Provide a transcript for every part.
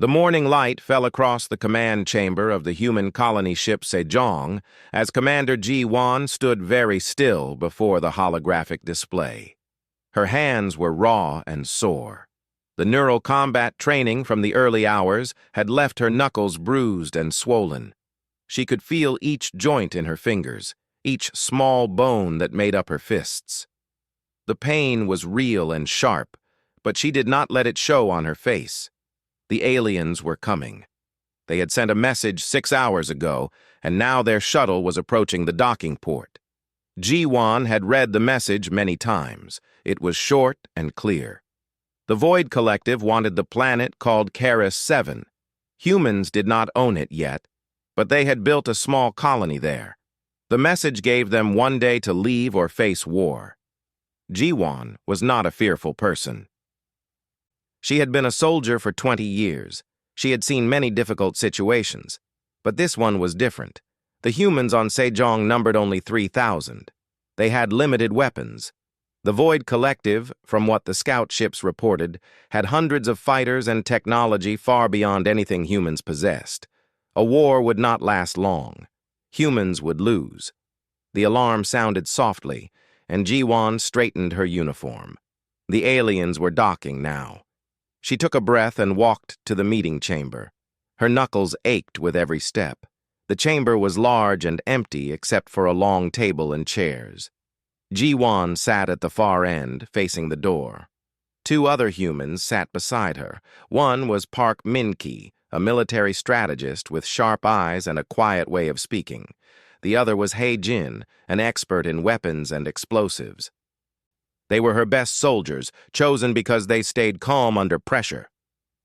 The morning light fell across the command chamber of the human colony ship Sejong as Commander Ji-won stood very still before the holographic display. Her hands were raw and sore. The neural combat training from the early hours had left her knuckles bruised and swollen. She could feel each joint in her fingers, each small bone that made up her fists. The pain was real and sharp, but she did not let it show on her face. The aliens were coming. They had sent a message 6 hours ago, and now their shuttle was approaching the docking port. Ji-won had read the message many times. It was short and clear. The Void Collective wanted the planet called Karis 7. Humans did not own it yet, but they had built a small colony there. The message gave them one day to leave or face war. Ji-won was not a fearful person. She had been a soldier for 20 years. She had seen many difficult situations, but this one was different. The humans on Sejong numbered only 3,000. They had limited weapons. The Void Collective, from what the scout ships reported, had hundreds of fighters and technology far beyond anything humans possessed. A war would not last long. Humans would lose. The alarm sounded softly, and Ji-won straightened her uniform. The aliens were docking now. She took a breath and walked to the meeting chamber. Her knuckles ached with every step. The chamber was large and empty except for a long table and chairs. Ji-won sat at the far end, facing the door. 2 other humans sat beside her. One was Park Min-ki, a military strategist with sharp eyes and a quiet way of speaking. The other was Hae-jin, an expert in weapons and explosives. They were her best soldiers, chosen because they stayed calm under pressure.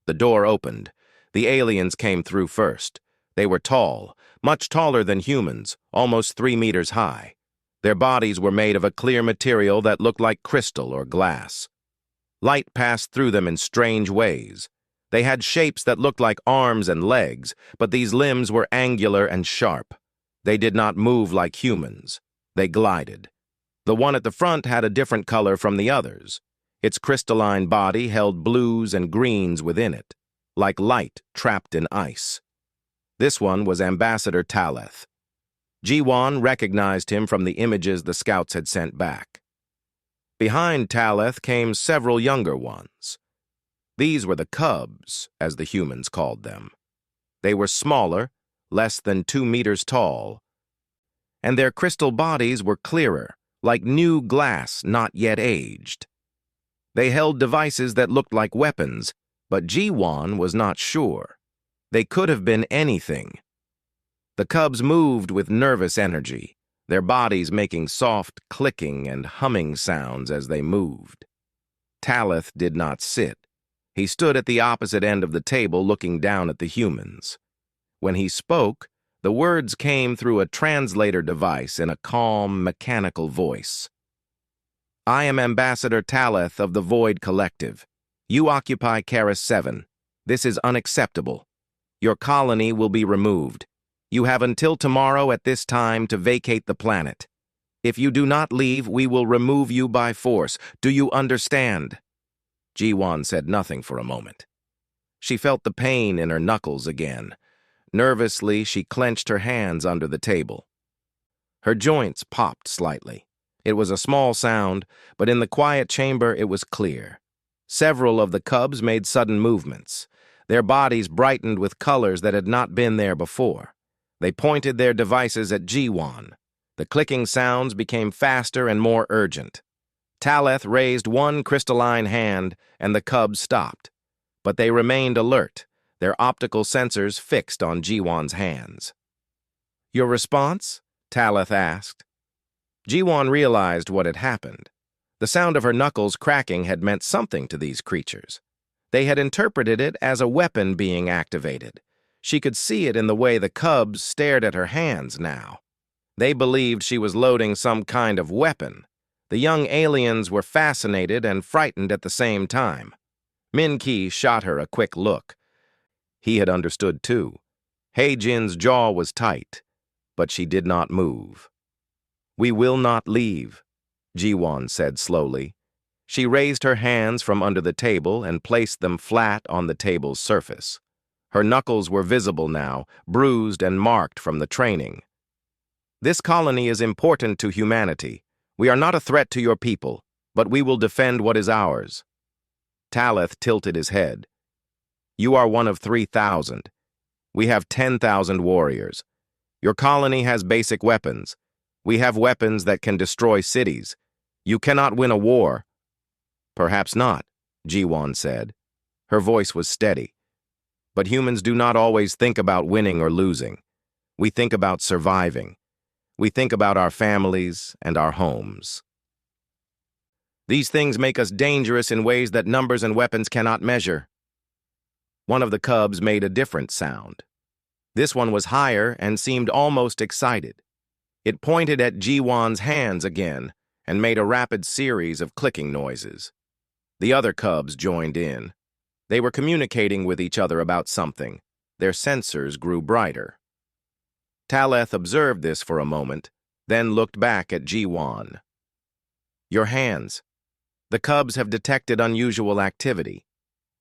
The door opened. The aliens came through first. They were tall, much taller than humans, almost 3 meters high. Their bodies were made of a clear material that looked like crystal or glass. Light passed through them in strange ways. They had shapes that looked like arms and legs, but these limbs were angular and sharp. They did not move like humans. They glided. The one at the front had a different color from the others. Its crystalline body held blues and greens within it, like light trapped in ice. This one was Ambassador Taleth. Ji-won recognized him from the images the scouts had sent back. Behind Taleth came several younger ones. These were the cubs, as the humans called them. They were smaller, less than 2 meters tall, and their crystal bodies were clearer, like new glass not yet aged. They held devices that looked like weapons, but Ji-won was not sure. They could have been anything. The cubs moved with nervous energy, their bodies making soft clicking and humming sounds as they moved. Taleth did not sit. He stood at the opposite end of the table looking down at the humans. When he spoke, the words came through a translator device in a calm, mechanical voice. I am Ambassador Taleth of the Void Collective. You occupy Karis 7. This is unacceptable. Your colony will be removed. You have until tomorrow at this time to vacate the planet. If you do not leave, we will remove you by force. Do you understand? Ji-won said nothing for a moment. She felt the pain in her knuckles again. Nervously, she clenched her hands under the table. Her joints popped slightly. It was a small sound, but in the quiet chamber it was clear. Several of the cubs made sudden movements. Their bodies brightened with colors that had not been there before. They pointed their devices at Ji-won. The clicking sounds became faster and more urgent. Taleth raised one crystalline hand, and the cubs stopped. But they remained alert, their optical sensors fixed on Ji-won's hands. Your response? Taleth asked. Ji-won realized what had happened. The sound of her knuckles cracking had meant something to these creatures. They had interpreted it as a weapon being activated. She could see it in the way the cubs stared at her hands now. They believed she was loading some kind of weapon. The young aliens were fascinated and frightened at the same time. Min-ki shot her a quick look. He had understood too. Hae-jin's jaw was tight, but she did not move. We will not leave, Ji-won said slowly. She raised her hands from under the table and placed them flat on the table's surface. Her knuckles were visible now, bruised and marked from the training. "This colony is important to humanity. We are not a threat to your people, but we will defend what is ours." Taleth tilted his head. "You are one of 3,000. We have 10,000 warriors. Your colony has basic weapons. We have weapons that can destroy cities. You cannot win a war." "Perhaps not," Jiwan said. Her voice was steady. "But humans do not always think about winning or losing. We think about surviving. We think about our families and our homes. These things make us dangerous in ways that numbers and weapons cannot measure." One of the cubs made a different sound. This one was higher and seemed almost excited. It pointed at Jiwan's hands again and made a rapid series of clicking noises. The other cubs joined in. They were communicating with each other about something. Their sensors grew brighter. Taleth observed this for a moment, then looked back at Jiwan. "Your hands. The cubs have detected unusual activity.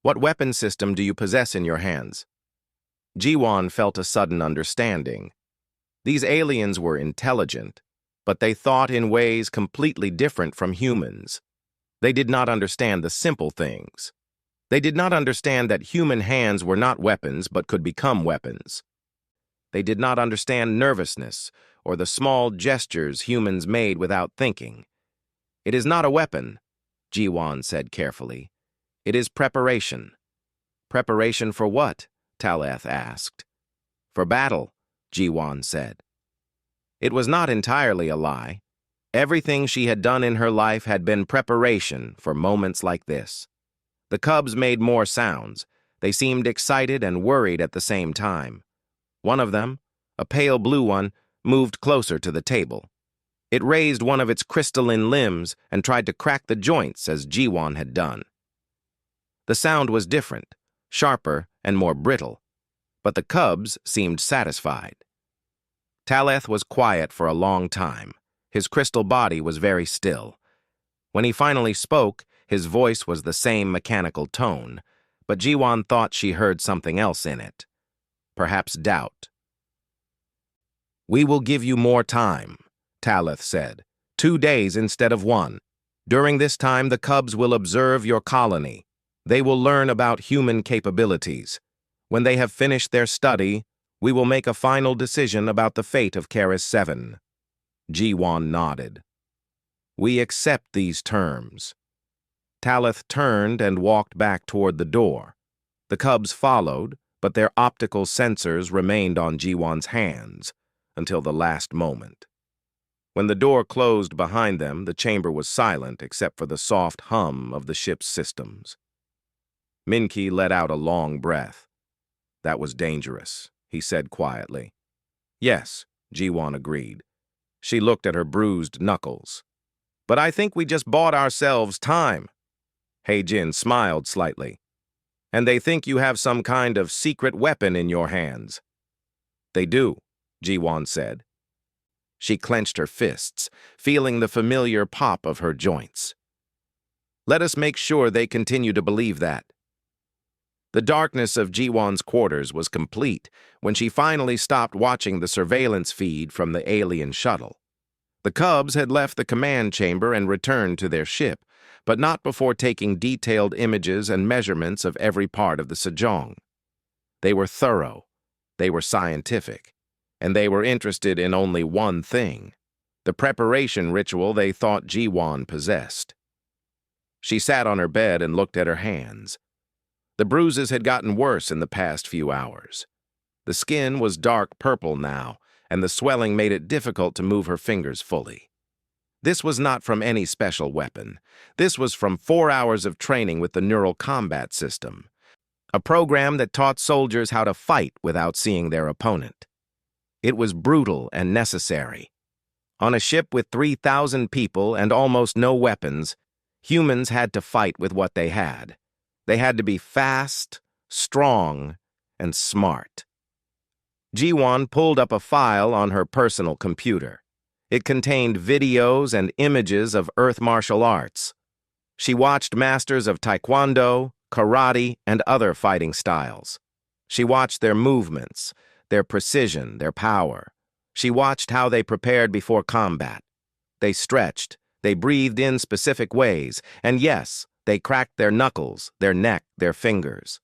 What weapon system do you possess in your hands?" Jiwan felt a sudden understanding. These aliens were intelligent, but they thought in ways completely different from humans. They did not understand the simple things. They did not understand that human hands were not weapons but could become weapons. They did not understand nervousness or the small gestures humans made without thinking. "It is not a weapon," Jiwan said carefully. "It is preparation." "Preparation for what?" Taleth asked. "For battle," Jiwan said. It was not entirely a lie. Everything she had done in her life had been preparation for moments like this. The cubs made more sounds. They seemed excited and worried at the same time. One of them, a pale blue one, moved closer to the table. It raised one of its crystalline limbs and tried to crack the joints as Jiwan had done. The sound was different, sharper and more brittle, but the cubs seemed satisfied. Taleth was quiet for a long time. His crystal body was very still. When he finally spoke, his voice was the same mechanical tone, but Jiwan thought she heard something else in it. Perhaps doubt. "We will give you more time," Taleth said. 2 days instead of 1. During this time, the cubs will observe your colony. They will learn about human capabilities. When they have finished their study, we will make a final decision about the fate of Keris 7. Jiwan nodded. "We accept these terms." Taleth turned and walked back toward the door. The cubs followed, but their optical sensors remained on Jiwan's hands until the last moment. When the door closed behind them, the chamber was silent except for the soft hum of the ship's systems. Minki let out a long breath. "That was dangerous," he said quietly. "Yes," Jiwan agreed. She looked at her bruised knuckles. "But I think we just bought ourselves time." Heijin smiled slightly. "And they think you have some kind of secret weapon in your hands." "They do," Jiwan said. She clenched her fists, feeling the familiar pop of her joints. "Let us make sure they continue to believe that." The darkness of Jiwan's quarters was complete when she finally stopped watching the surveillance feed from the alien shuttle. The cubs had left the command chamber and returned to their ship, but not before taking detailed images and measurements of every part of the Sejong. They were thorough, they were scientific, and they were interested in only one thing, the preparation ritual they thought Jiwan possessed. She sat on her bed and looked at her hands. The bruises had gotten worse in the past few hours. The skin was dark purple now, and the swelling made it difficult to move her fingers fully. This was not from any special weapon. This was from 4 hours of training with the Neural Combat System, a program that taught soldiers how to fight without seeing their opponent. It was brutal and necessary. On a ship with 3,000 people and almost no weapons, humans had to fight with what they had. They had to be fast, strong, and smart. Jiwan pulled up a file on her personal computer. It contained videos and images of Earth martial arts. She watched masters of taekwondo, karate, and other fighting styles. She watched their movements, their precision, their power. She watched how they prepared before combat. They stretched, they breathed in specific ways, and yes, they cracked their knuckles, their neck, their fingers.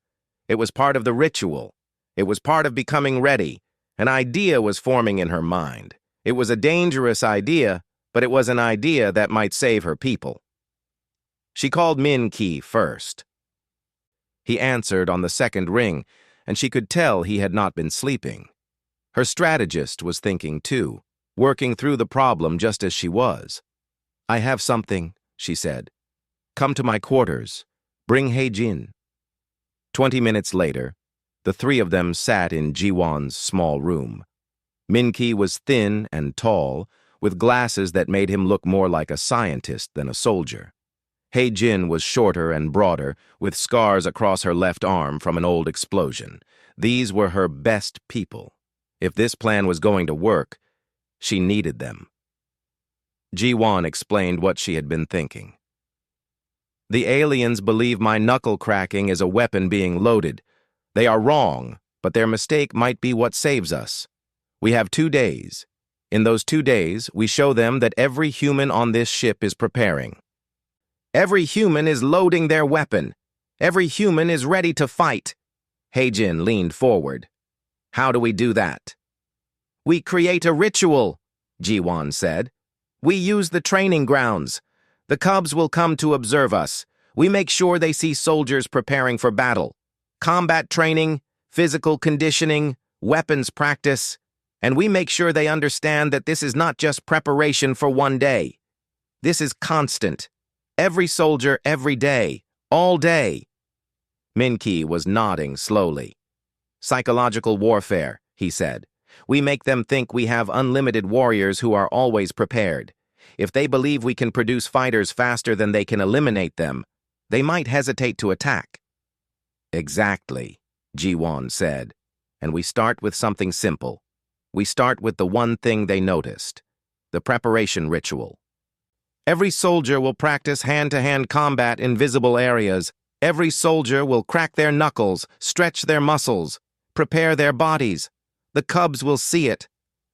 It was part of the ritual. It was part of becoming ready. An idea was forming in her mind. It was a dangerous idea, but it was an idea that might save her people. She called Min-Ki first. He answered on the second ring, and she could tell he had not been sleeping. Her strategist was thinking too, working through the problem just as she was. "I have something," she said. "Come to my quarters. Bring He-Jin." 20 minutes later, the three of them sat in Ji-won's small room. Min-Ki was thin and tall, with glasses that made him look more like a scientist than a soldier. He-Jin was shorter and broader, with scars across her left arm from an old explosion. These were her best people. If this plan was going to work, she needed them. Ji-won explained what she had been thinking. "The aliens believe my knuckle cracking is a weapon being loaded. They are wrong, but their mistake might be what saves us. We have 2 days. In those 2 days, we show them that every human on this ship is preparing. Every human is loading their weapon. Every human is ready to fight." He-Jin leaned forward. "How do we do that?" "We create a ritual," Ji-won said. "We use the training grounds. The cubs will come to observe us. We make sure they see soldiers preparing for battle. Combat training, physical conditioning, weapons practice, and we make sure they understand that this is not just preparation for one day. This is constant. Every soldier, every day, all day." Min-Ki was nodding slowly. "Psychological warfare," he said. "We make them think we have unlimited warriors who are always prepared. If they believe we can produce fighters faster than they can eliminate them, they might hesitate to attack." "Exactly," Ji-won said. "And we start with something simple. We start with the one thing they noticed, the preparation ritual. Every soldier will practice hand-to-hand combat in visible areas. Every soldier will crack their knuckles, stretch their muscles, prepare their bodies. The cubs will see it.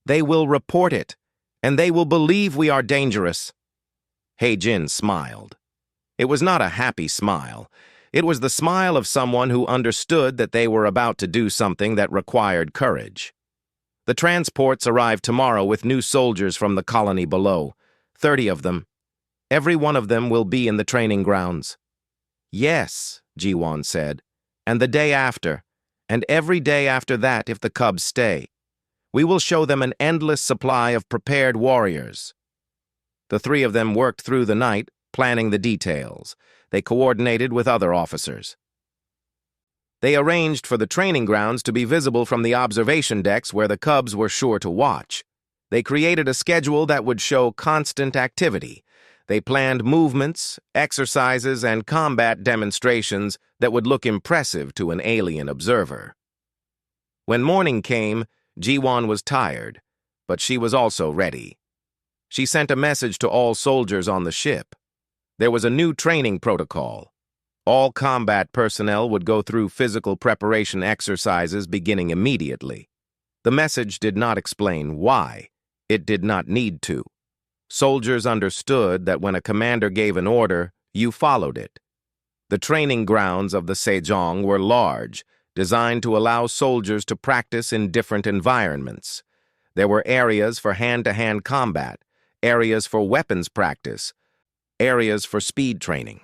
They will report it. And they will believe we are dangerous." He-Jin smiled. It was not a happy smile. It was the smile of someone who understood that they were about to do something that required courage. "The transports arrive tomorrow with new soldiers from the colony below, 30 of them. Every one of them will be in the training grounds." "Yes," Ji-won said, "and the day after, and every day after that if the cubs stay. We will show them an endless supply of prepared warriors." The three of them worked through the night, planning the details. They coordinated with other officers. They arranged for the training grounds to be visible from the observation decks where the cubs were sure to watch. They created a schedule that would show constant activity. They planned movements, exercises, and combat demonstrations that would look impressive to an alien observer. When morning came, Ji-won was tired, but she was also ready. She sent a message to all soldiers on the ship. There was a new training protocol. All combat personnel would go through physical preparation exercises beginning immediately. The message did not explain why. It did not need to. Soldiers understood that when a commander gave an order, you followed it. The training grounds of the Sejong were large, designed to allow soldiers to practice in different environments. There were areas for hand-to-hand combat, areas for weapons practice, areas for speed training.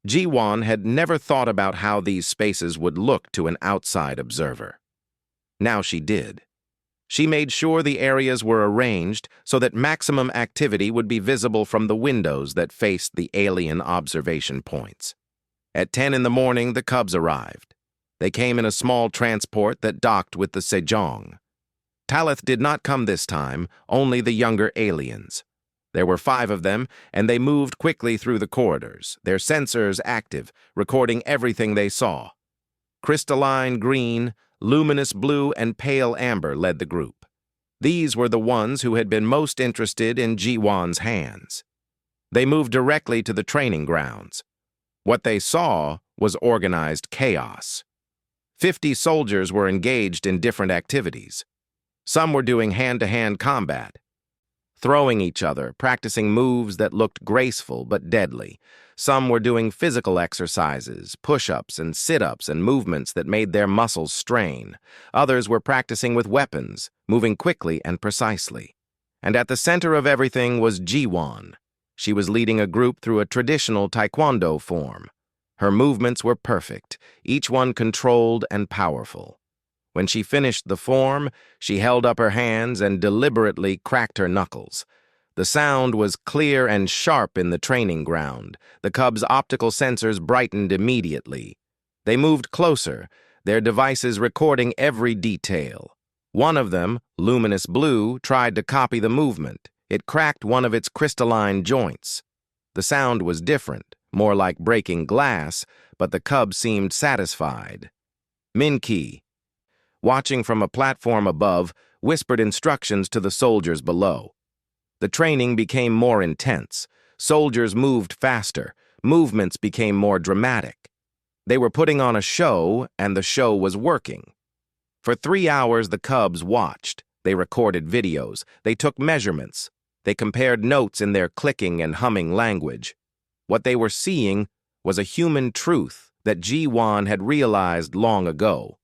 Ji-won had never thought about how these spaces would look to an outside observer. Now she did. She made sure the areas were arranged so that maximum activity would be visible from the windows that faced the alien observation points. At 10 in the morning, the cubs arrived. They came in a small transport that docked with the Sejong. Talith did not come this time, only the younger aliens. There were 5 of them, and they moved quickly through the corridors, their sensors active, recording everything they saw. Crystalline green, luminous blue, and pale amber led the group. These were the ones who had been most interested in Ji-won's hands. They moved directly to the training grounds. What they saw was organized chaos. 50 soldiers were engaged in different activities. Some were doing hand-to-hand combat, throwing each other, practicing moves that looked graceful but deadly. Some were doing physical exercises, push-ups and sit-ups and movements that made their muscles strain. Others were practicing with weapons, moving quickly and precisely. And at the center of everything was Ji-won. She was leading a group through a traditional taekwondo form. Her movements were perfect, each one controlled and powerful. When she finished the form, she held up her hands and deliberately cracked her knuckles. The sound was clear and sharp in the training ground. The cubs' optical sensors brightened immediately. They moved closer, their devices recording every detail. One of them, luminous blue, tried to copy the movement. It cracked one of its crystalline joints. The sound was different, more like breaking glass, but the cub seemed satisfied. Min-ki, watching from a platform above, whispered instructions to the soldiers below. The training became more intense. Soldiers moved faster. Movements became more dramatic. They were putting on a show, and the show was working. For 3 hours, the cubs watched. They recorded videos. They took measurements. They compared notes in their clicking and humming language. What they were seeing was a human truth that Ji-won had realized long ago.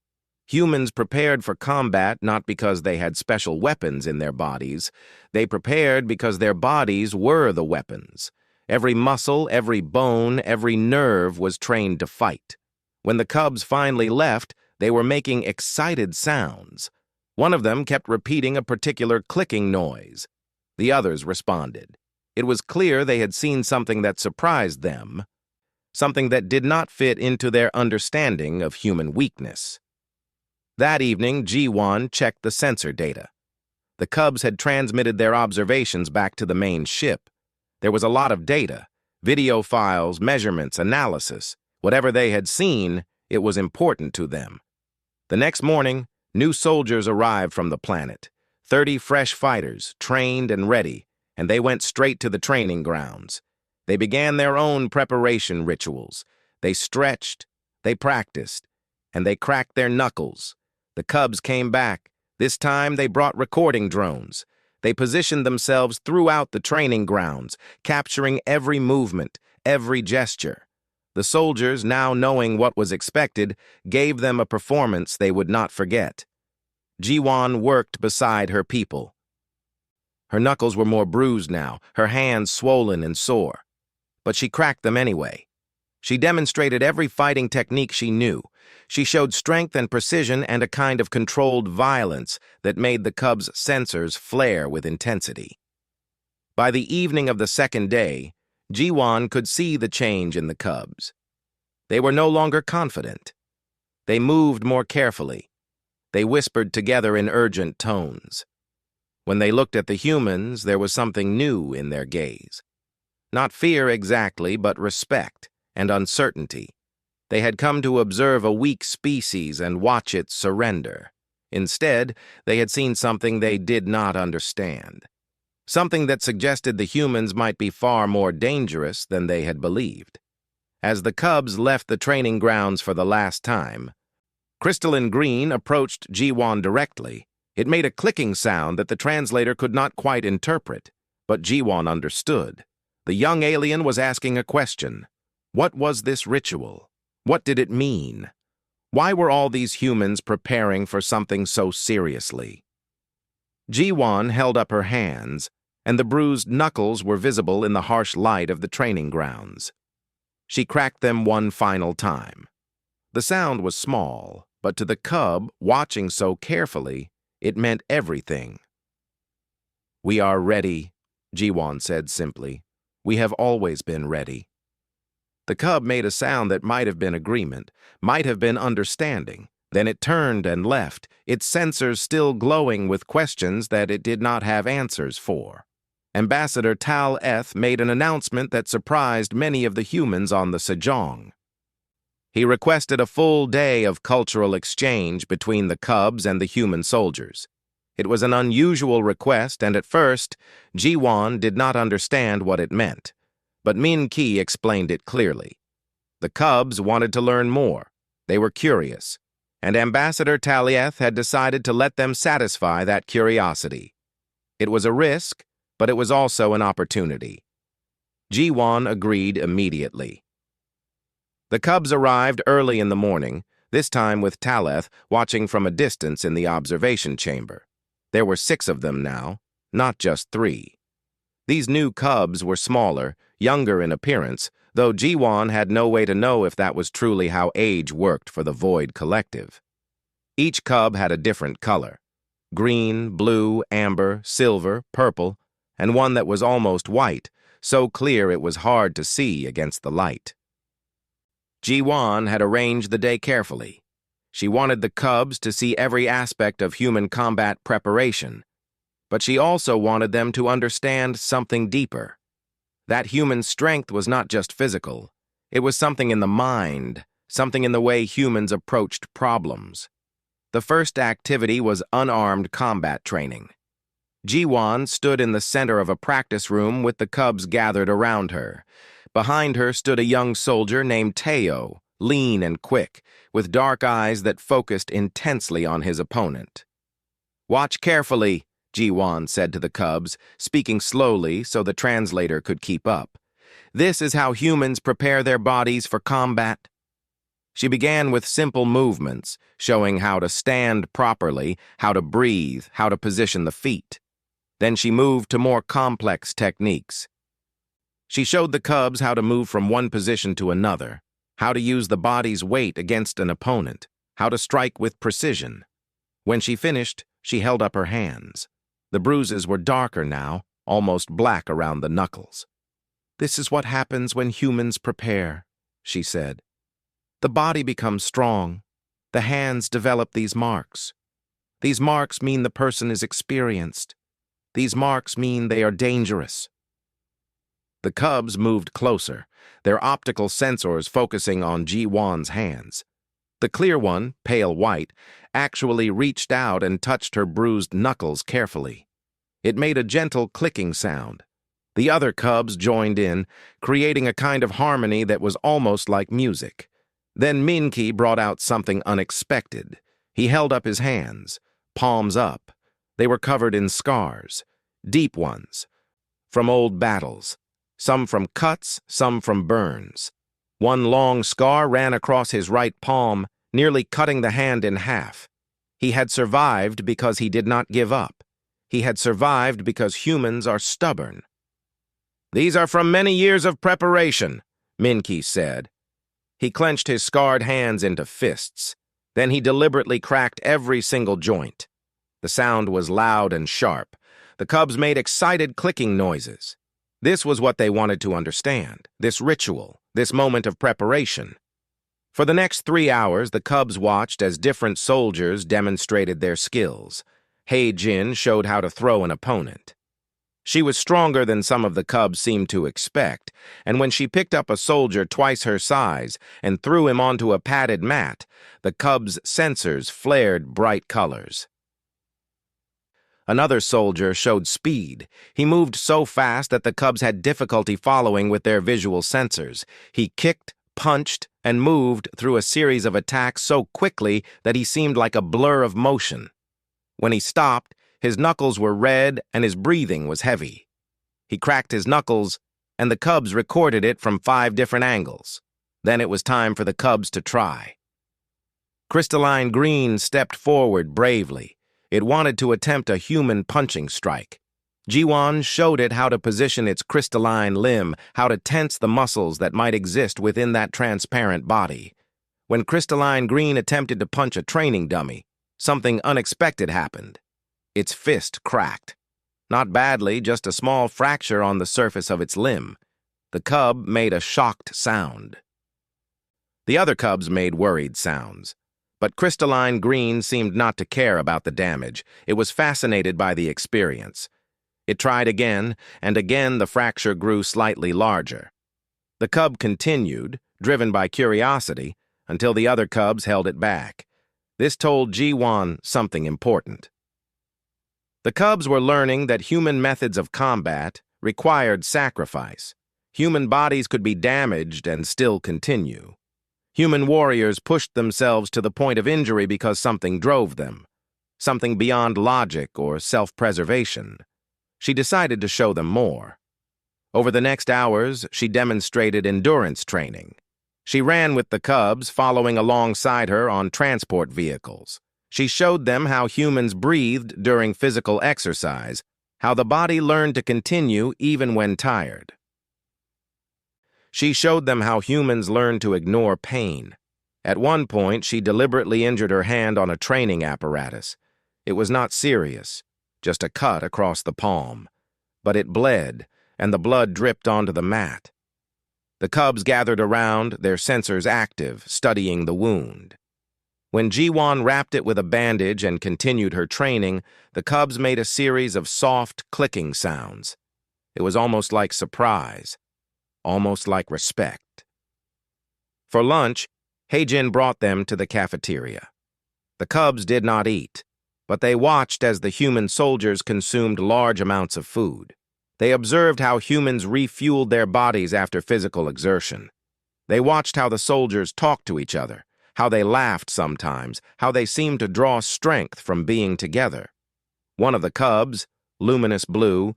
Humans prepared for combat not because they had special weapons in their bodies. They prepared because their bodies were the weapons. Every muscle, every bone, every nerve was trained to fight. When the cubs finally left, they were making excited sounds. One of them kept repeating a particular clicking noise. The others responded. It was clear they had seen something that surprised them, something that did not fit into their understanding of human weakness. That evening, Ji-won checked the sensor data. The cubs had transmitted their observations back to the main ship. There was a lot of data, video files, measurements, analysis. Whatever they had seen, it was important to them. The next morning, new soldiers arrived from the planet. 30 fresh fighters, trained and ready, and they went straight to the training grounds. They began their own preparation rituals. They stretched, they practiced, and they cracked their knuckles. The cubs came back. This time they brought recording drones. They positioned themselves throughout the training grounds, capturing every movement, every gesture. The soldiers, now knowing what was expected, gave them a performance they would not forget. Ji-won worked beside her people. Her knuckles were more bruised now, her hands swollen and sore. But she cracked them anyway. She demonstrated every fighting technique she knew. She showed strength and precision and a kind of controlled violence that made the cubs' sensors flare with intensity. By the evening of the second day, Ji-won could see the change in the cubs. They were no longer confident. They moved more carefully. They whispered together in urgent tones. When they looked at the humans, there was something new in their gaze. Not fear exactly, but respect and uncertainty. They had come to observe a weak species and watch it surrender. Instead, they had seen something they did not understand. Something that suggested the humans might be far more dangerous than they had believed. As the cubs left the training grounds for the last time, Crystalline Green approached Ji-won directly. It made a clicking sound that the translator could not quite interpret, but Ji-won understood. The young alien was asking a question. What was this ritual? What did it mean? Why were all these humans preparing for something so seriously? Ji-won held up her hands, and the bruised knuckles were visible in the harsh light of the training grounds. She cracked them one final time. The sound was small, but to the cub, watching so carefully, it meant everything. "We are ready," Ji-won said simply. "We have always been ready." The cub made a sound that might have been agreement, might have been understanding. Then it turned and left, its sensors still glowing with questions that it did not have answers for. Ambassador Tal-Eth made an announcement that surprised many of the humans on the Sejong. He requested a full day of cultural exchange between the cubs and the human soldiers. It was an unusual request, and at first, Ji-won did not understand what it meant. But Min-ki explained it clearly. The cubs wanted to learn more. They were curious. and Ambassador Talieth had decided to let them satisfy that curiosity. It was a risk, but it was also an opportunity. Ji-won agreed immediately. The cubs arrived early in the morning, this time with Talieth watching from a distance in the observation chamber. There were 6 of them now, not just 3. These new cubs were smaller, younger in appearance, though Ji-won had no way to know if that was truly how age worked for the Void Collective. Each cub had a different color: green, blue, amber, silver, purple, and one that was almost white, so clear it was hard to see against the light. Ji-won had arranged the day carefully. She wanted the cubs to see every aspect of human combat preparation, but she also wanted them to understand something deeper. That human strength was not just physical. It was something in the mind, something in the way humans approached problems. The first activity was unarmed combat training. Ji-won stood in the center of a practice room with the cubs gathered around her. Behind her stood a young soldier named Teo, lean and quick, with dark eyes that focused intensely on his opponent. "Watch carefully," Ji-won said to the cubs, speaking slowly so the translator could keep up. "This is how humans prepare their bodies for combat." She began with simple movements, showing how to stand properly, how to breathe, how to position the feet. Then she moved to more complex techniques. She showed the cubs how to move from one position to another, how to use the body's weight against an opponent, how to strike with precision. When she finished, she held up her hands. The bruises were darker now, almost black around the knuckles. "This is what happens when humans prepare," she said. "The body becomes strong. The hands develop these marks. These marks mean the person is experienced. These marks mean they are dangerous." The cubs moved closer, their optical sensors focusing on Ji-won's hands. The clear one, pale white, actually reached out and touched her bruised knuckles carefully. It made a gentle clicking sound. The other cubs joined in, creating a kind of harmony that was almost like music. Then Min-ki brought out something unexpected. He held up his hands, palms up. They were covered in scars, deep ones, from old battles. Some from cuts, some from burns. One long scar ran across his right palm, nearly cutting the hand in half. He had survived because he did not give up. He had survived because humans are stubborn. "These are from many years of preparation," Min-ki said. He clenched his scarred hands into fists. Then he deliberately cracked every single joint. The sound was loud and sharp. The cubs made excited clicking noises. This was what they wanted to understand, this ritual, this moment of preparation. For the next 3 hours, the cubs watched as different soldiers demonstrated their skills. Hei-jin showed how to throw an opponent. She was stronger than some of the cubs seemed to expect, and when she picked up a soldier twice her size and threw him onto a padded mat, the cubs' sensors flared bright colors. Another soldier showed speed. He moved so fast that the cubs had difficulty following with their visual sensors. He kicked, punched, and moved through a series of attacks so quickly that he seemed like a blur of motion. When he stopped, his knuckles were red and his breathing was heavy. He cracked his knuckles, and the cubs recorded it from 5 different angles. Then it was time for the cubs to try. Crystalline Green stepped forward bravely. It wanted to attempt a human punching strike. Ji-won showed it how to position its crystalline limb, how to tense the muscles that might exist within that transparent body. When Crystalline Green attempted to punch a training dummy, something unexpected happened. Its fist cracked. Not badly, just a small fracture on the surface of its limb. The cub made a shocked sound. The other cubs made worried sounds. But Crystalline Green seemed not to care about the damage. It was fascinated by the experience. It tried again, and again the fracture grew slightly larger. The cub continued, driven by curiosity, until the other cubs held it back. This told Ji-won something important. The cubs were learning that human methods of combat required sacrifice. Human bodies could be damaged and still continue. Human warriors pushed themselves to the point of injury because something drove them, something beyond logic or self-preservation. She decided to show them more. Over the next hours, she demonstrated endurance training. She ran with the cubs, following alongside her on transport vehicles. She showed them how humans breathed during physical exercise, how the body learned to continue even when tired. She showed them how humans learn to ignore pain. At one point, she deliberately injured her hand on a training apparatus. It was not serious, just a cut across the palm. But it bled, and the blood dripped onto the mat. The cubs gathered around, their sensors active, studying the wound. When Ji-won wrapped it with a bandage and continued her training, the cubs made a series of soft, clicking sounds. It was almost like surprise, almost like respect. For lunch, Hae-jin brought them to the cafeteria. The cubs did not eat, but they watched as the human soldiers consumed large amounts of food. They observed how humans refueled their bodies after physical exertion. They watched how the soldiers talked to each other, how they laughed sometimes, how they seemed to draw strength from being together. One of the cubs, Luminous Blue,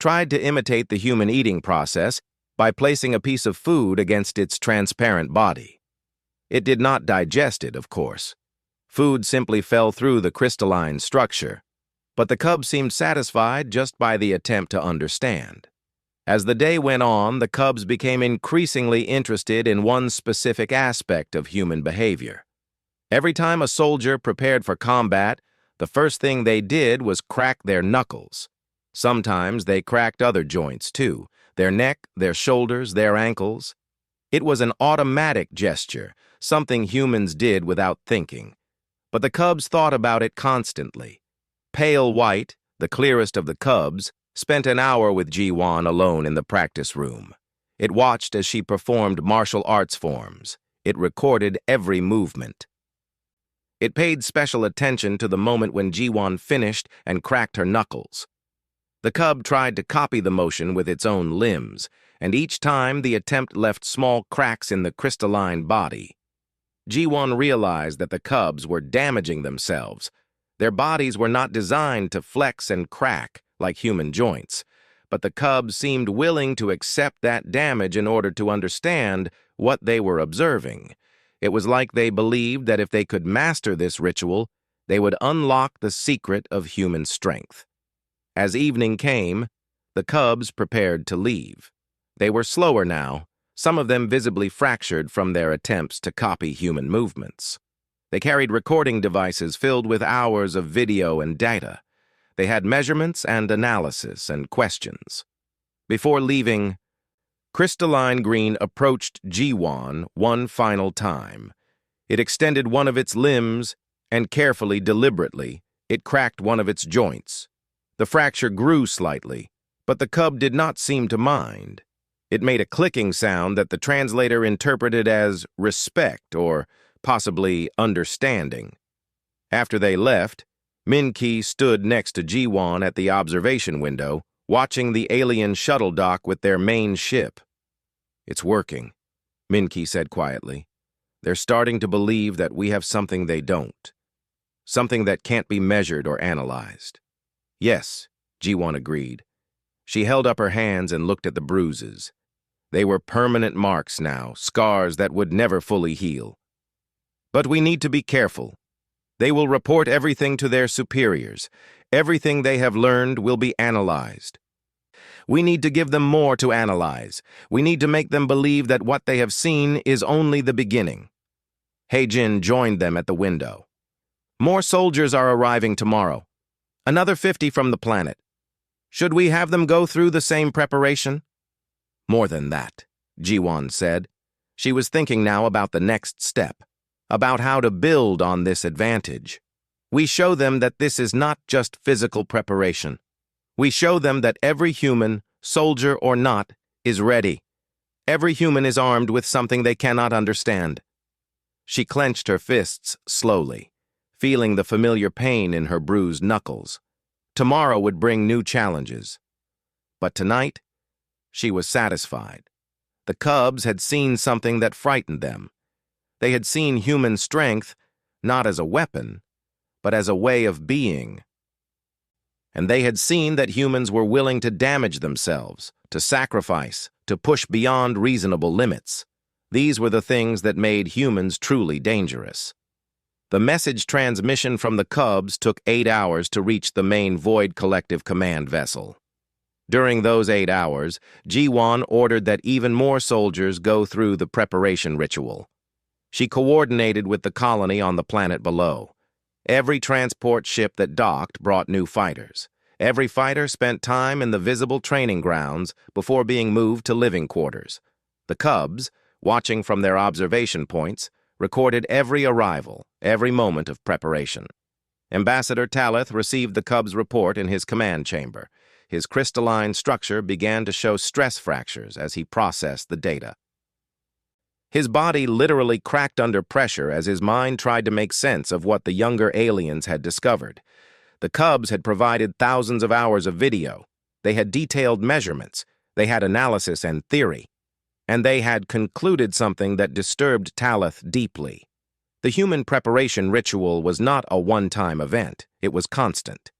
tried to imitate the human eating process by placing a piece of food against its transparent body. It did not digest it, of course. Food simply fell through the crystalline structure, but the cub seemed satisfied just by the attempt to understand. As the day went on, the cubs became increasingly interested in one specific aspect of human behavior. Every time a soldier prepared for combat, the first thing they did was crack their knuckles. Sometimes they cracked other joints, too, their neck, their shoulders, their ankles. It was an automatic gesture, something humans did without thinking. But the cubs thought about it constantly. Pale White, the clearest of the cubs, spent an hour with Ji-won alone in the practice room. It watched as she performed martial arts forms. It recorded every movement. It paid special attention to the moment when Ji-won finished and cracked her knuckles. The cub tried to copy the motion with its own limbs, and each time the attempt left small cracks in the crystalline body. Ji-won realized that the cubs were damaging themselves. Their bodies were not designed to flex and crack like human joints, but the cubs seemed willing to accept that damage in order to understand what they were observing. It was like they believed that if they could master this ritual, they would unlock the secret of human strength. As evening came, the cubs prepared to leave. They were slower now, some of them visibly fractured from their attempts to copy human movements. They carried recording devices filled with hours of video and data. They had measurements and analysis and questions. Before leaving, Crystalline Green approached Ji-won one final time. It extended one of its limbs, and carefully, deliberately, it cracked one of its joints. The fracture grew slightly, but the cub did not seem to mind. It made a clicking sound that the translator interpreted as respect or possibly understanding. After they left, Min-ki stood next to Ji-won at the observation window, watching the alien shuttle dock with their main ship. "It's working," Min-ki said quietly. "They're starting to believe that we have something they don't. Something that can't be measured or analyzed." "Yes," Ji-won agreed. She held up her hands and looked at the bruises. They were permanent marks now, scars that would never fully heal. "But we need to be careful. They will report everything to their superiors. Everything they have learned will be analyzed. We need to give them more to analyze. We need to make them believe that what they have seen is only the beginning." Hae-jin joined them at the window. "More soldiers are arriving tomorrow. Another 50 from the planet. Should we have them go through the same preparation?" "More than that," Ji-won said. She was thinking now about the next step, about how to build on this advantage. "We show them that this is not just physical preparation. We show them that every human, soldier or not, is ready. Every human is armed with something they cannot understand." She clenched her fists slowly, feeling the familiar pain in her bruised knuckles. Tomorrow would bring new challenges. But tonight, she was satisfied. The cubs had seen something that frightened them. They had seen human strength not as a weapon, but as a way of being. And they had seen that humans were willing to damage themselves, to sacrifice, to push beyond reasonable limits. These were the things that made humans truly dangerous. The message transmission from the Cubs took 8 hours to reach the main Void Collective command vessel. During those 8 hours, G1 ordered that even more soldiers go through the preparation ritual. She coordinated with the colony on the planet below. Every transport ship that docked brought new fighters. Every fighter spent time in the visible training grounds before being moved to living quarters. The Cubs, watching from their observation points, recorded every arrival, every moment of preparation. Ambassador Talith received the Cubs' report in his command chamber. His crystalline structure began to show stress fractures as he processed the data. His body literally cracked under pressure as his mind tried to make sense of what the younger aliens had discovered. The Cubs had provided thousands of hours of video. They had detailed measurements. They had analysis and theory. And they had concluded something that disturbed Talith deeply. The human preparation ritual was not a one-time event. It was constant.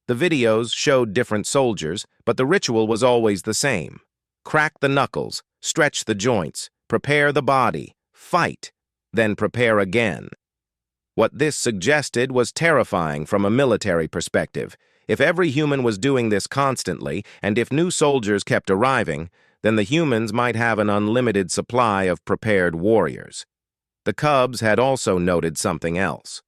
The videos showed different soldiers, but the ritual was always the same. Crack the knuckles, stretch the joints, prepare the body, fight, then prepare again. What this suggested was terrifying from a military perspective. If every human was doing this constantly, and if new soldiers kept arriving, then the humans might have an unlimited supply of prepared warriors. The Cubs had also noted something else.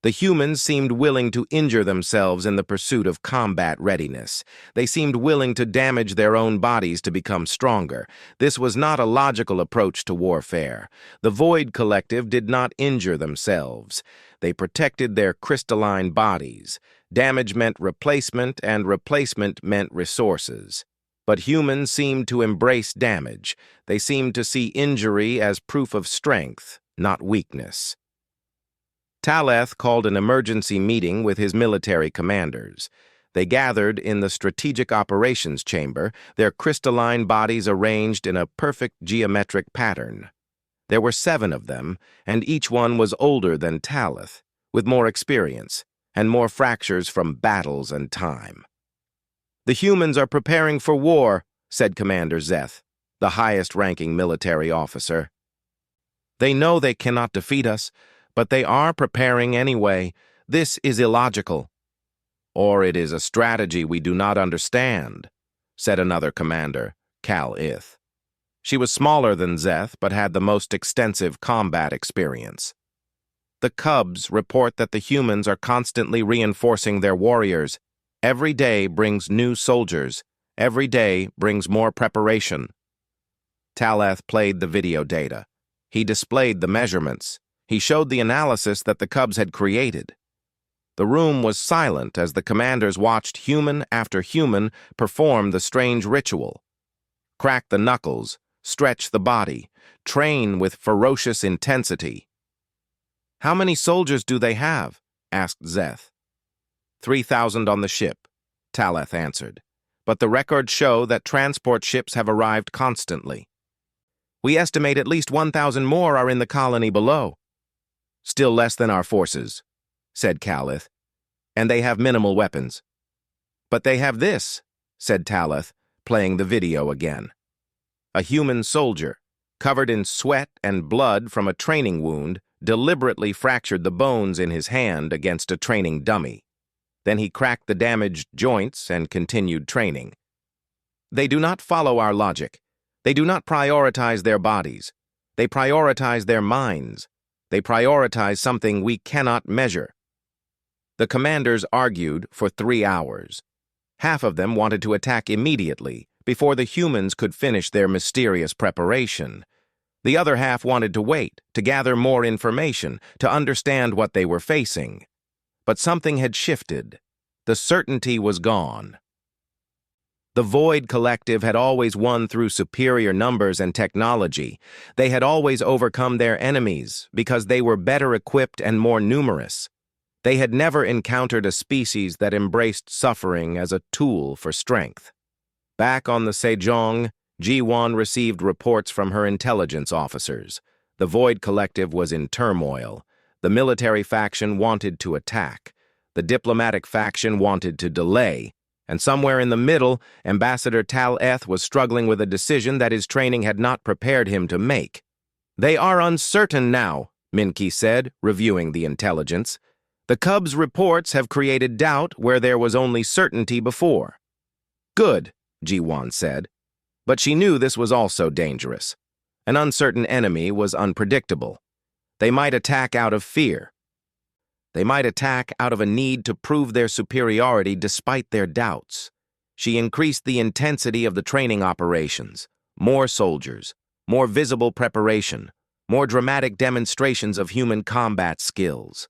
The humans seemed willing to injure themselves in the pursuit of combat readiness. They seemed willing to damage their own bodies to become stronger. This was not a logical approach to warfare. The Void Collective did not injure themselves. They protected their crystalline bodies. Damage meant replacement, and replacement meant resources. But humans seemed to embrace damage. They seemed to see injury as proof of strength, not weakness. Talith called an emergency meeting with his military commanders. They gathered in the Strategic Operations Chamber, their crystalline bodies arranged in a perfect geometric pattern. There were 7 of them, and each one was older than Talith, with more experience, and more fractures from battles and time. "The humans are preparing for war," said Commander Zeth, the highest-ranking military officer. "They know they cannot defeat us, but they are preparing anyway. This is illogical." "Or it is a strategy we do not understand," said another commander, Cal Ith. She was smaller than Zeth, but had the most extensive combat experience. "The Cubs report that the humans are constantly reinforcing their warriors. Every day brings new soldiers. Every day brings more preparation." Talith played the video data. He displayed the measurements. He showed the analysis that the Cubs had created. The room was silent as the commanders watched human after human perform the strange ritual. Crack the knuckles, stretch the body, train with ferocious intensity. "How many soldiers do they have?" asked Zeth. 3,000 on the ship, Talith answered. "But the records show that transport ships have arrived constantly. We estimate at least 1,000 more are in the colony below." "Still less than our forces," said Calith. "And they have minimal weapons." "But they have this," said Talith, playing the video again. A human soldier, covered in sweat and blood from a training wound, deliberately fractured the bones in his hand against a training dummy. Then he cracked the damaged joints and continued training. "They do not follow our logic. They do not prioritize their bodies. They prioritize their minds. They prioritize something we cannot measure." The commanders argued for 3 hours. Half of them wanted to attack immediately, before the humans could finish their mysterious preparation. The other half wanted to wait, to gather more information, to understand what they were facing. But something had shifted. The certainty was gone. The Void Collective had always won through superior numbers and technology. They had always overcome their enemies because they were better equipped and more numerous. They had never encountered a species that embraced suffering as a tool for strength. Back on the Sejong, Ji-Wan received reports from her intelligence officers. The Void Collective was in turmoil. The military faction wanted to attack. The diplomatic faction wanted to delay. And somewhere in the middle, Ambassador Tal-Eth was struggling with a decision that his training had not prepared him to make. "They are uncertain now," Min-Ki said, reviewing the intelligence. "The Cubs' reports have created doubt where there was only certainty before." "Good," Ji-Wan said. But she knew this was also dangerous. An uncertain enemy was unpredictable. They might attack out of fear. They might attack out of a need to prove their superiority despite their doubts. She increased the intensity of the training operations. More soldiers, more visible preparation, more dramatic demonstrations of human combat skills.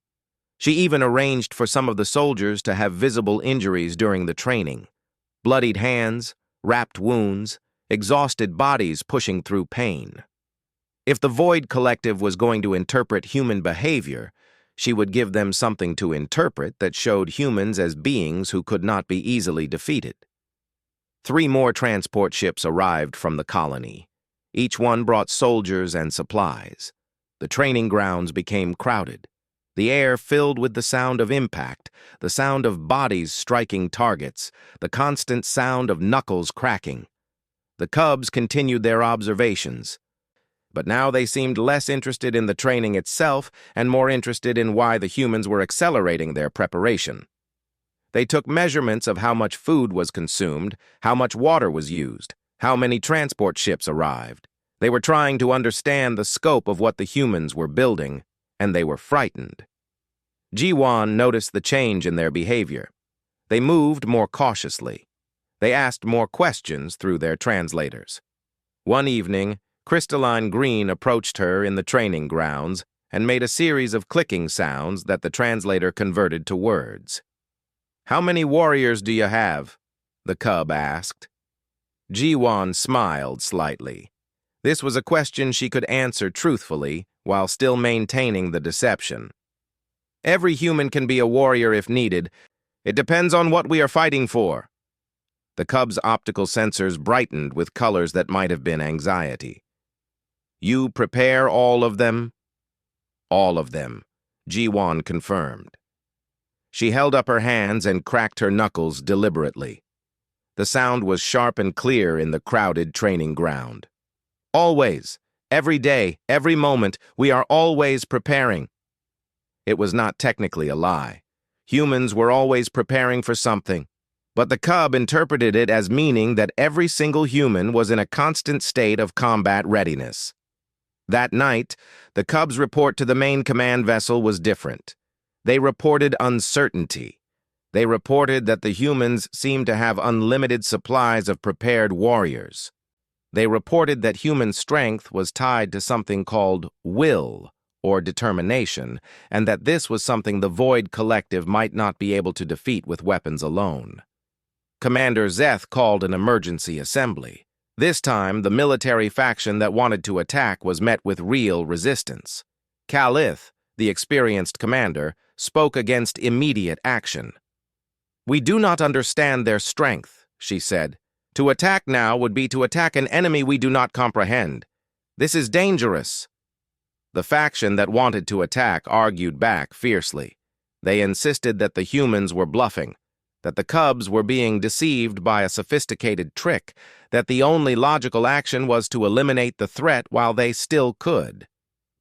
She even arranged for some of the soldiers to have visible injuries during the training. Bloodied hands, wrapped wounds, exhausted bodies pushing through pain. If the Void Collective was going to interpret human behavior, she would give them something to interpret that showed humans as beings who could not be easily defeated. 3 more transport ships arrived from the colony. Each one brought soldiers and supplies. The training grounds became crowded. The air filled with the sound of impact, the sound of bodies striking targets, the constant sound of knuckles cracking. The Cubs continued their observations. But now they seemed less interested in the training itself and more interested in why the humans were accelerating their preparation. They took measurements of how much food was consumed, how much water was used, how many transport ships arrived. They were trying to understand the scope of what the humans were building, and they were frightened. Ji-Wan noticed the change in their behavior. They moved more cautiously. They asked more questions through their translators. One evening, Crystalline Green approached her in the training grounds and made a series of clicking sounds that the translator converted to words. "How many warriors do you have?" the cub asked. Ji-Wan smiled slightly. This was a question she could answer truthfully while still maintaining the deception. "Every human can be a warrior if needed. It depends on what we are fighting for." The cub's optical sensors brightened with colors that might have been anxiety. "You prepare all of them?" "All of them," Ji-Wan confirmed. She held up her hands and cracked her knuckles deliberately. The sound was sharp and clear in the crowded training ground. "Always, every day, every moment, we are always preparing." It was not technically a lie. Humans were always preparing for something. But the cub interpreted it as meaning that every single human was in a constant state of combat readiness. That night, the Cubs' report to the main command vessel was different. They reported uncertainty. They reported that the humans seemed to have unlimited supplies of prepared warriors. They reported that human strength was tied to something called will or determination, and that this was something the Void Collective might not be able to defeat with weapons alone. Commander Zeth called an emergency assembly. This time, the military faction that wanted to attack was met with real resistance. Calith, the experienced commander, spoke against immediate action. "We do not understand their strength," she said. "To attack now would be to attack an enemy we do not comprehend. This is dangerous." The faction that wanted to attack argued back fiercely. They insisted that the humans were bluffing, that the Cubs were being deceived by a sophisticated trick, that the only logical action was to eliminate the threat while they still could.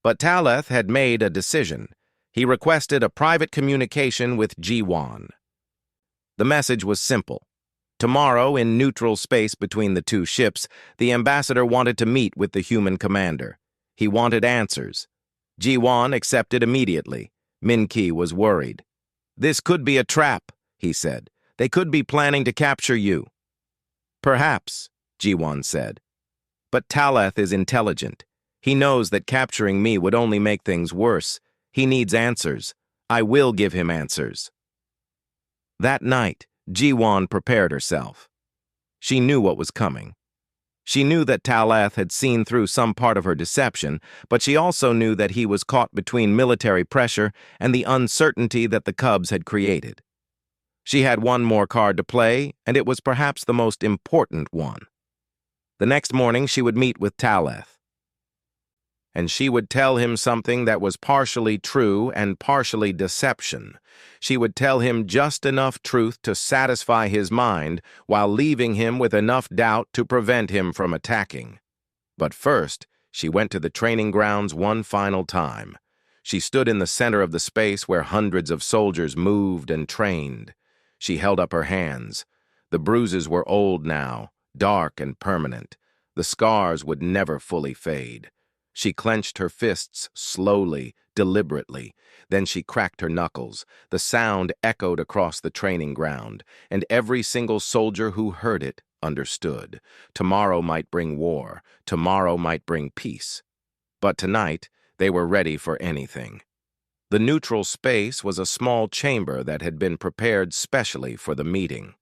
But Taleth had made a decision. He requested a private communication with Ji-Wan. The message was simple. Tomorrow, in neutral space between the 2 ships, the ambassador wanted to meet with the human commander. He wanted answers. Ji-Wan accepted immediately. Min-Ki was worried. "This could be a trap," he said. "They could be planning to capture you." "Perhaps," Ji-Wan said. "But Taleth is intelligent. He knows that capturing me would only make things worse. He needs answers. I will give him answers." That night, Ji-Wan prepared herself. She knew what was coming. She knew that Taleth had seen through some part of her deception, but she also knew that he was caught between military pressure and the uncertainty that the Cubs had created. She had one more card to play, and it was perhaps the most important one. The next morning, she would meet with Taleth. and she would tell him something that was partially true and partially deception. She would tell him just enough truth to satisfy his mind while leaving him with enough doubt to prevent him from attacking. But first, she went to the training grounds one final time. She stood in the center of the space where hundreds of soldiers moved and trained. She held up her hands. The bruises were old now, dark and permanent. The scars would never fully fade. She clenched her fists slowly, deliberately. Then she cracked her knuckles. The sound echoed across the training ground, and every single soldier who heard it understood. Tomorrow might bring war. Tomorrow might bring peace. But tonight, they were ready for anything. The neutral space was a small chamber that had been prepared specially for the meeting.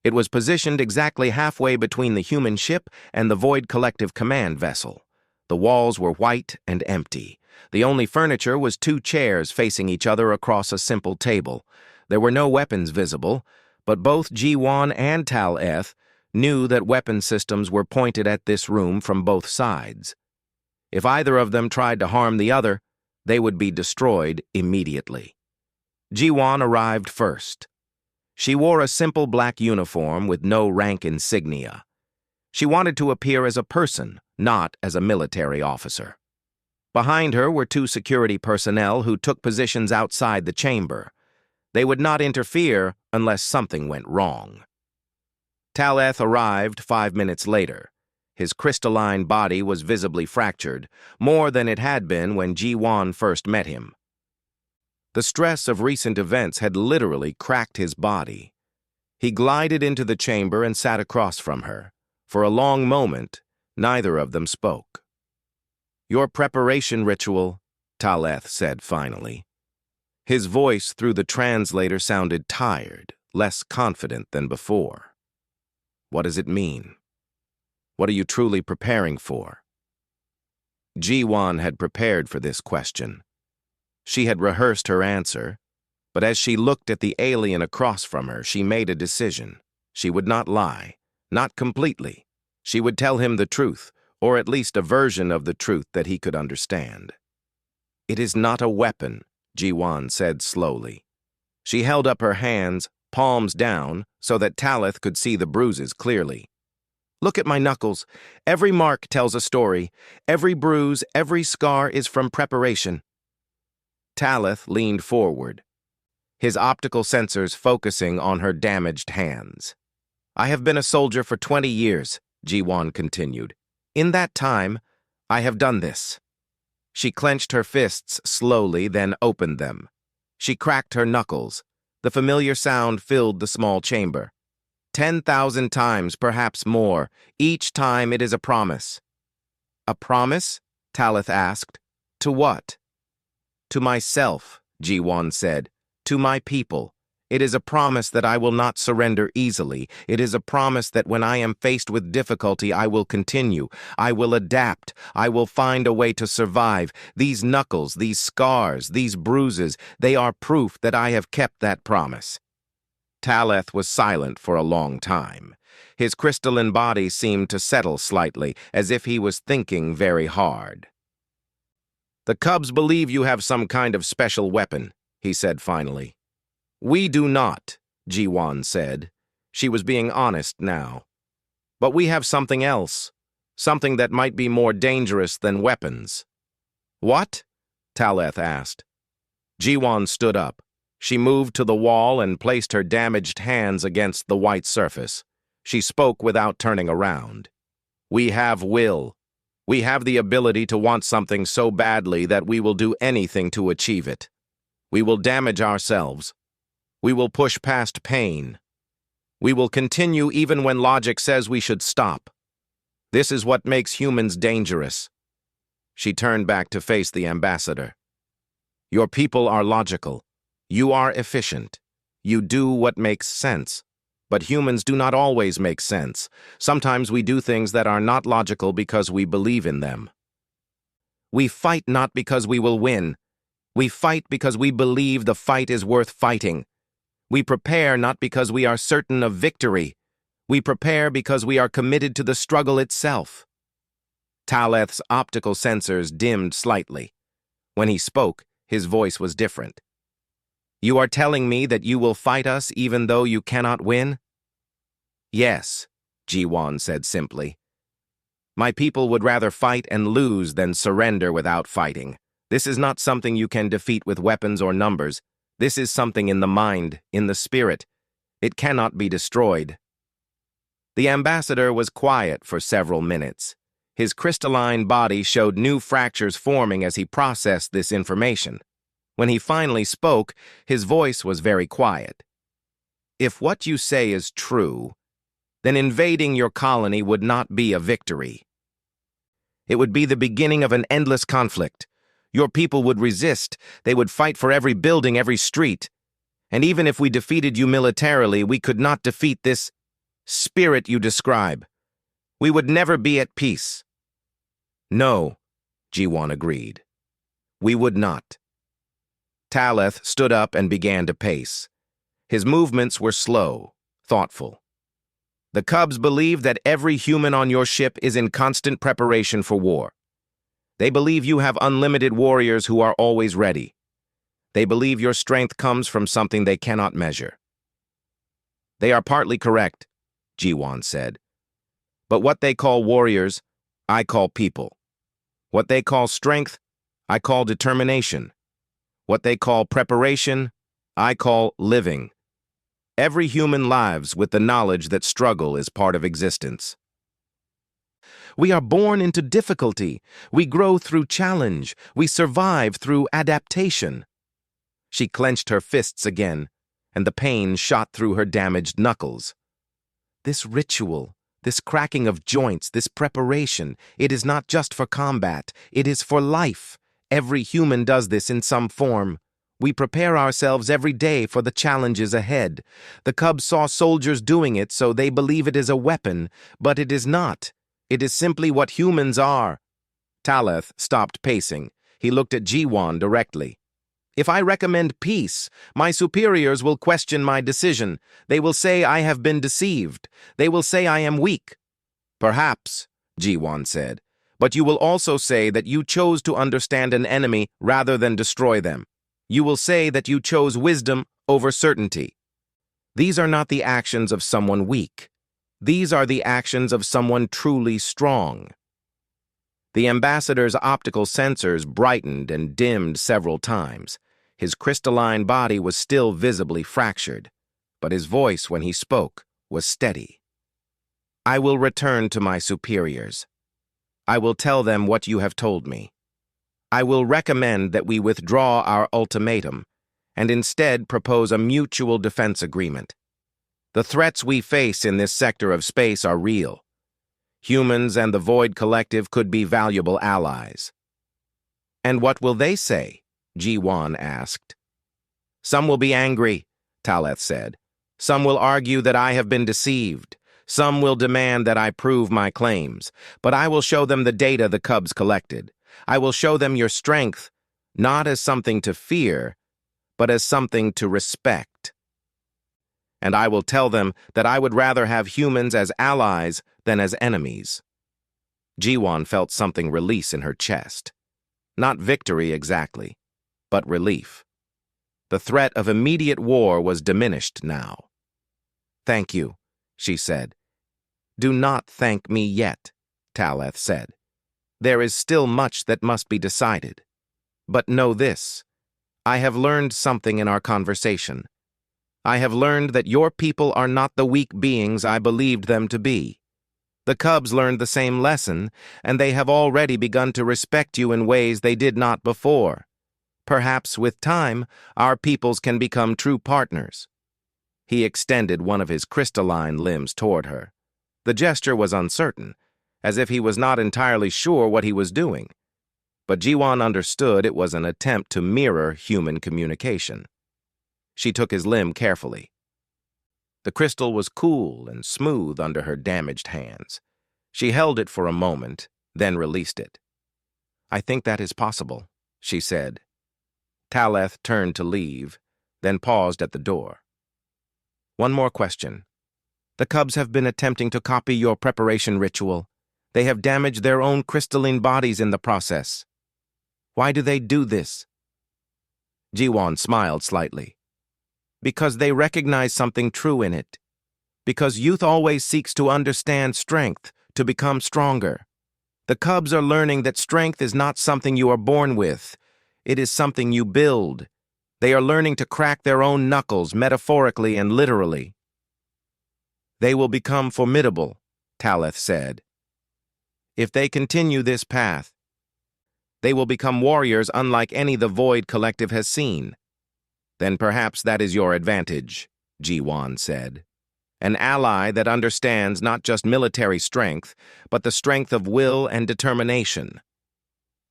It was positioned exactly halfway between the human ship and the Void Collective Command vessel. The walls were white and empty. The only furniture was two chairs facing each other across a simple table. There were no weapons visible, but both Ji-Won and Tal-Eth knew that weapon systems were pointed at this room from both sides. If either of them tried to harm the other, they would be destroyed immediately. Ji-Won arrived first. She wore a simple black uniform with no rank insignia. She wanted to appear as a person, not as a military officer. Behind her were two security personnel who took positions outside the chamber. They would not interfere unless something went wrong. Tal-Eth arrived 5 minutes later. His crystalline body was visibly fractured, more than it had been when Ji-Won first met him. The stress of recent events had literally cracked his body. He glided into the chamber and sat across from her. For a long moment, neither of them spoke. "Your preparation ritual," Tal-Eth said finally. His voice through the translator sounded tired, less confident than before. "What does it mean? What are you truly preparing for?" Ji-Won had prepared for this question. She had rehearsed her answer, but as she looked at the alien across from her, she made a decision. She would not lie, not completely. She would tell him the truth, or at least a version of the truth that he could understand. "It is not a weapon," Ji-Won said slowly. She held up her hands, palms down, so that Tal-Eth could see the bruises clearly. "Look at my knuckles. Every mark tells a story. Every bruise, every scar is from preparation." Tal-Eth leaned forward, his optical sensors focusing on her damaged hands. "I have been a soldier for 20 years, Ji-Won continued. "In that time, I have done this." She clenched her fists slowly, then opened them. She cracked her knuckles. The familiar sound filled the small chamber. 10,000 times, perhaps more. Each time it is a promise. "A promise?" Tal-Eth asked. "To what?" "To myself," Ji-Won said. "To my people. It is a promise that I will not surrender easily. It is a promise that when I am faced with difficulty, I will continue. I will adapt. I will find a way to survive. These knuckles, these scars, these bruises, they are proof that I have kept that promise." Tal-Eth was silent for a long time. His crystalline body seemed to settle slightly, as if he was thinking very hard. "The Cubs believe you have some kind of special weapon," he said finally. "We do not," Ji-Won said. She was being honest now. "But we have something else, something that might be more dangerous than weapons." "What?" Tal-Eth asked. Ji-Won stood up. She moved to the wall and placed her damaged hands against the white surface. She spoke without turning around. "We have will. We have the ability to want something so badly that we will do anything to achieve it. We will damage ourselves. We will push past pain. We will continue even when logic says we should stop. This is what makes humans dangerous." She turned back to face the ambassador. "Your people are logical. You are efficient. You do what makes sense. But humans do not always make sense. Sometimes we do things that are not logical because we believe in them. We fight not because we will win. We fight because we believe the fight is worth fighting. We prepare not because we are certain of victory. We prepare because we are committed to the struggle itself." Taleth's optical sensors dimmed slightly. When he spoke, his voice was different. "You are telling me that you will fight us even though you cannot win?" "Yes," Ji-Wan said simply. "My people would rather fight and lose than surrender without fighting. This is not something you can defeat with weapons or numbers. This is something in the mind, in the spirit. It cannot be destroyed." The ambassador was quiet for several minutes. His crystalline body showed new fractures forming as he processed this information. When he finally spoke, his voice was very quiet. "If what you say is true, then invading your colony would not be a victory. It would be the beginning of an endless conflict. Your people would resist. They would fight for every building, every street. And even if we defeated you militarily, we could not defeat this spirit you describe. We would never be at peace." "No," Ji-Wan agreed. "We would not." Taleth stood up and began to pace. His movements were slow, thoughtful. "The Cubs believe that every human on your ship is in constant preparation for war. They believe you have unlimited warriors who are always ready. They believe your strength comes from something they cannot measure." "They are partly correct," Ji-Wan said. "But what they call warriors, I call people. What they call strength, I call determination. What they call preparation, I call living. Every human lives with the knowledge that struggle is part of existence. We are born into difficulty. We grow through challenge. We survive through adaptation." She clenched her fists again, and the pain shot through her damaged knuckles. "This ritual, this cracking of joints, this preparation, it is not just for combat. It is for life. Every human does this in some form. We prepare ourselves every day for the challenges ahead. The Cubs saw soldiers doing it, so they believe it is a weapon, but it is not. It is simply what humans are." Taleth stopped pacing. He looked at Ji-Wan directly. "If I recommend peace, my superiors will question my decision. They will say I have been deceived. They will say I am weak." "Perhaps," Ji-Wan said, "but you will also say that you chose to understand an enemy rather than destroy them. You will say that you chose wisdom over certainty. These are not the actions of someone weak. These are the actions of someone truly strong." The ambassador's optical sensors brightened and dimmed several times. His crystalline body was still visibly fractured, but his voice when he spoke was steady. "I will return to my superiors. I will tell them what you have told me. I will recommend that we withdraw our ultimatum and instead propose a mutual defense agreement. The threats we face in this sector of space are real. Humans and the Void Collective could be valuable allies." "And what will they say?" Ji-Wan asked. "Some will be angry," Taleth said. "Some will argue that I have been deceived. Some will demand that I prove my claims. But I will show them the data the Cubs collected. I will show them your strength, not as something to fear, but as something to respect. And I will tell them that I would rather have humans as allies than as enemies." Ji-Wan felt something release in her chest. Not victory exactly, but relief. The threat of immediate war was diminished now. "Thank you," she said. "Do not thank me yet," Taleth said. "There is still much that must be decided. But know this, I have learned something in our conversation. I have learned that your people are not the weak beings I believed them to be. The Cubs learned the same lesson, and they have already begun to respect you in ways they did not before. Perhaps with time, our peoples can become true partners." He extended one of his crystalline limbs toward her. The gesture was uncertain, as if he was not entirely sure what he was doing. But Ji-Wan understood it was an attempt to mirror human communication. She took his limb carefully. The crystal was cool and smooth under her damaged hands. She held it for a moment, then released it. "I think that is possible," she said. Taleth turned to leave, then paused at the door. "One more question. The Cubs have been attempting to copy your preparation ritual. They have damaged their own crystalline bodies in the process. Why do they do this? Ji-won smiled slightly. Because they recognize something true in it. Because youth always seeks to understand strength, to become stronger. The cubs are learning that strength is not something you are born with. It is something you build. They are learning to crack their own knuckles, metaphorically and literally. They will become formidable, Talith said. If they continue this path, they will become warriors unlike any the Void Collective has seen. Then perhaps that is your advantage, Ji-won said. An ally that understands not just military strength, but the strength of will and determination.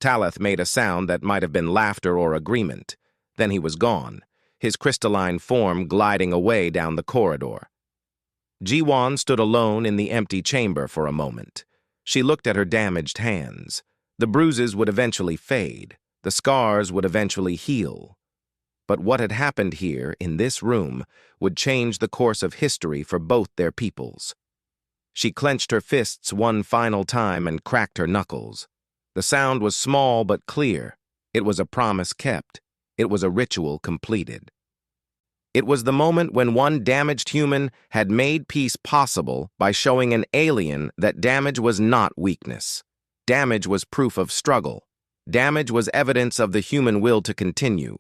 Talith made a sound that might have been laughter or agreement. Then he was gone, his crystalline form gliding away down the corridor. Ji-won stood alone in the empty chamber for a moment. She looked at her damaged hands. The bruises would eventually fade. The scars would eventually heal. But what had happened here, in this room, would change the course of history for both their peoples. She clenched her fists one final time and cracked her knuckles. The sound was small but clear. It was a promise kept. It was a ritual completed. It was the moment when one damaged human had made peace possible by showing an alien that damage was not weakness. Damage was proof of struggle. Damage was evidence of the human will to continue.